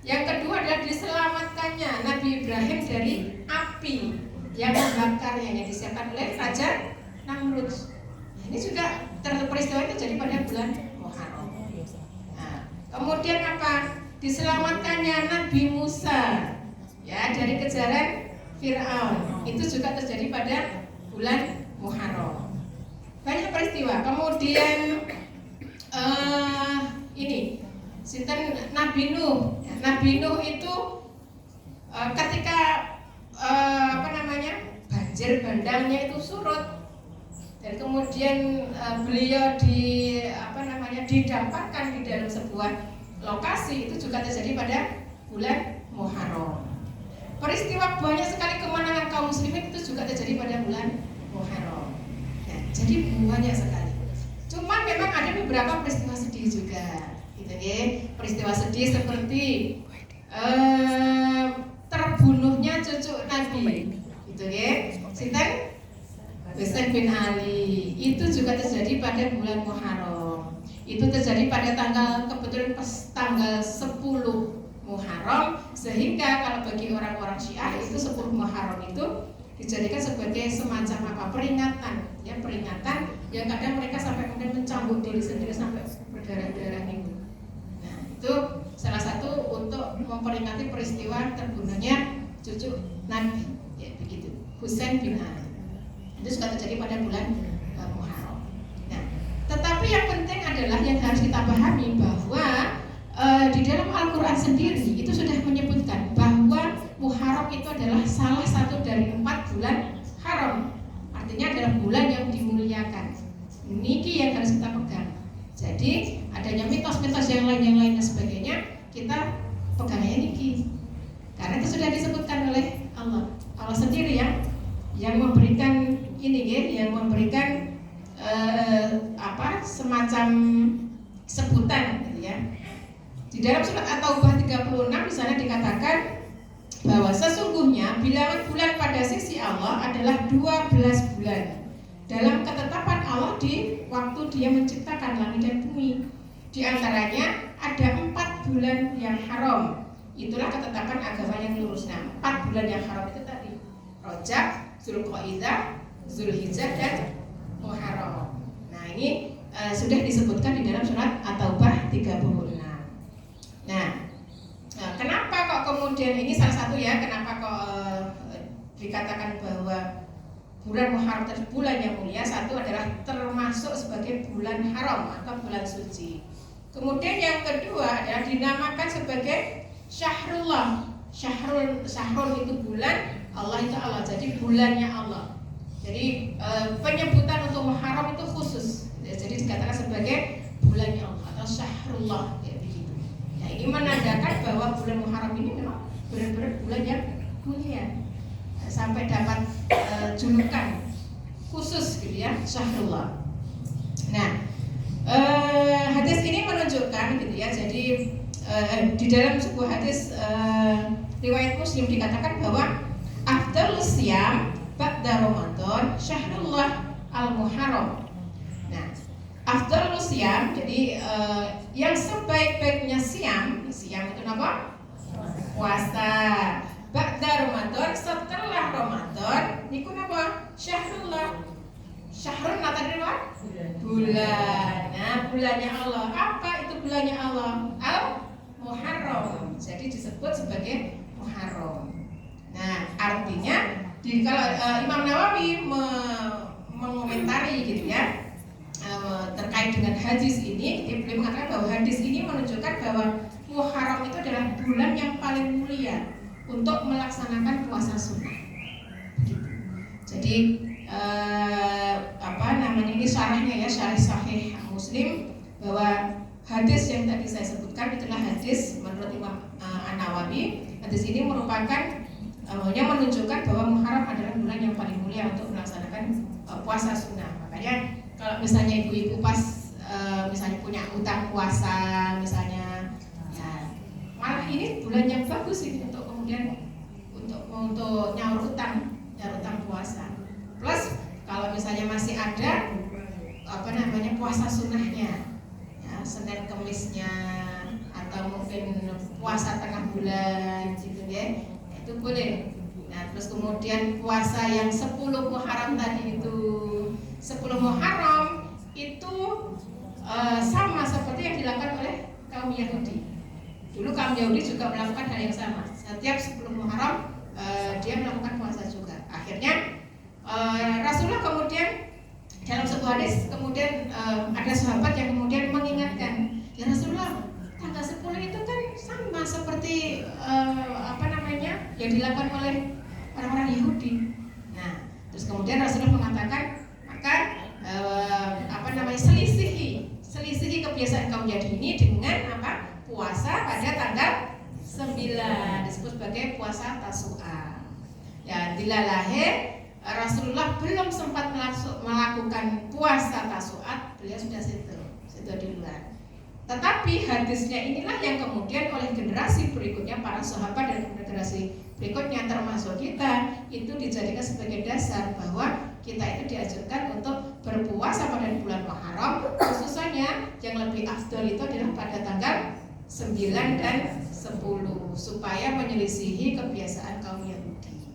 Yang kedua adalah diselamatkannya Nabi Ibrahim dari api yang membakarnya yang disiapkan oleh Raja Namrud. Nah, ini juga peristiwa itu terjadi pada bulan Muharram. Nah, kemudian apa? Diselamatkannya Nabi Musa ya dari kejaran Fir'aun. Itu juga terjadi pada bulan Muharram. Banyak peristiwa. Kemudian ini sinten Nabi Nuh. Nabi Nuh itu ketika banjir bandangnya itu surut dan kemudian beliau didampakkan di dalam sebuah lokasi, itu juga terjadi pada bulan Muharram. Peristiwa banyak sekali kemenangan kaum muslimin itu juga terjadi pada bulan Muharram. Nah, jadi banyak sekali. Cuma memang ada beberapa peristiwa sedih juga, gitu ya. Peristiwa sedih seperti terbunuhnya cucu Nabi, gitu ya. Sinten? Husain bin Ali. Itu juga terjadi pada bulan Muharram. Itu terjadi pada kebetulan tanggal 10 Muharram, sehingga kalau bagi orang-orang Syiah itu 10 Muharram itu dijadikan sebagai semacam peringatan yang kadang mereka sampai kemudian mencambuk diri sendiri sampai berdarah-darah itu. Nah, itu salah satu untuk memperingati peristiwa terbunuhnya cucu Nabi, ya begitu, Husain bin Ali. Itu juga terjadi pada bulan Muharram. Nah, tetapi yang penting adalah yang harus kita pahami bahwa di dalam Al-Quran sendiri itu sudah menyebutkan bahwa Muharram itu adalah salah satu dari 4 bulan haram. Artinya adalah bulan yang dimuliakan. Niki yang harus kita pegang. Jadi adanya mitos-mitos yang lain dan sebagainya, kita pegangnya niki. Karena itu sudah disebutkan oleh Allah. Allah sendiri yang memberikan ini ya, yang memberikan semacam sebutan gitu ya. Di dalam surat At-Taubah 36 di sana dikatakan bahwa sesungguhnya bilangan bulan pada sisi Allah adalah 12 bulan dalam ketetapan Allah di waktu Dia menciptakan langit dan bumi. Di antaranya ada 4 bulan yang haram. Itulah ketetapan agama yang lurus. Nah, 4 bulan yang haram itu tadi Rajab, Zulqa'dah, Zulhijjah dan Muharram. Nah, ini sudah disebutkan di dalam surat At-Taubah 36. Nah, kenapa kok kemudian ini salah satu ya, kenapa kok dikatakan bahwa bulan Muharram adalah bulan yang mulia? Satu adalah termasuk sebagai bulan haram atau bulan suci. Kemudian yang kedua adalah dinamakan sebagai Syahrullah. Syahrul itu bulan, Allah itu Allah. Jadi bulannya Allah. Jadi penyebutan untuk Muharram itu khusus. Jadi dikatakan sebagai bulannya Allah atau Syahrullah. Nah, ini menandakan bahwa bulan Muharram ini memang benar-benar bulan yang mulia, sampai dapat julukan khusus gitu ya, Syahrullah. Nah, hadis ini menunjukkan gitu ya. Jadi di dalam sebuah hadis riwayat Muslim dikatakan bahwa afdalus siyam ba'da Ramadan Syahrullah al-Muharram. Nah, afdalus siyam, jadi yang sebaik-baiknya siam itu apa? Puasa. Ba'da Ramadan, setelah Ramadan niku napa? Syahrullah. Syahrul tadi apa? Bulan. Nah, bulannya Allah. Apa itu bulannya Allah? Al-Muharram. Jadi disebut sebagai Muharram. Nah, artinya kalau Imam Nawawi mengomentari gitu ya, terkait dengan hadis ini, beliau mengatakan bahwa hadis ini menunjukkan bahwa Muharram itu adalah bulan yang paling mulia untuk melaksanakan puasa sunnah. Jadi ini syarahnya ya, syarah Sahih Muslim, bahwa hadis yang tadi saya sebutkan itulah hadis menurut Imam An-Nawawi. Hadis ini merupakan menunjukkan bahwa Muharram adalah bulan yang paling mulia untuk melaksanakan puasa sunnah. Makanya kalau misalnya ibu-ibu pas misalnya punya utang puasa misalnya, ya malah ini bulan yang bagus ini untuk kemudian untuk nyaur utang puasa. Plus kalau misalnya masih ada puasa sunnahnya, ya, Senin Kemisnya atau mungkin puasa tengah bulan gitu ya, itu boleh. Nah terus kemudian puasa yang 10 Muharram tadi itu, 10 Muharram itu sama seperti yang dilakukan oleh kaum Yahudi. Dulu kaum Yahudi juga melakukan hal yang sama. Setiap 10 Muharram dia melakukan puasa juga. Akhirnya Rasulullah kemudian dalam sebuah hadis kemudian ada sahabat yang kemudian mengingatkan, ya Rasulullah, tanggal 10 itu kan sama seperti yang dilakukan oleh orang-orang Yahudi. Nah, terus kemudian Rasulullah mengatakan, maka selisihi kebiasaan kaum Yahudi ini dengan apa? Puasa pada tanggal 9, disebut sebagai puasa Tasu'a. Ya, dilalahe Rasulullah belum sempat melakukan puasa Tasu'a, beliau sudah situ di luar. Tetapi hadisnya inilah yang kemudian oleh generasi berikutnya, para sahabat dan generasi berikutnya termasuk kita, itu dijadikan sebagai dasar bahwa kita itu diajarkan untuk berpuasa pada bulan Muharram, khususnya yang lebih afdol itu adalah pada tanggal 9 dan 10 supaya menyelisihi kebiasaan kaum Yahudi.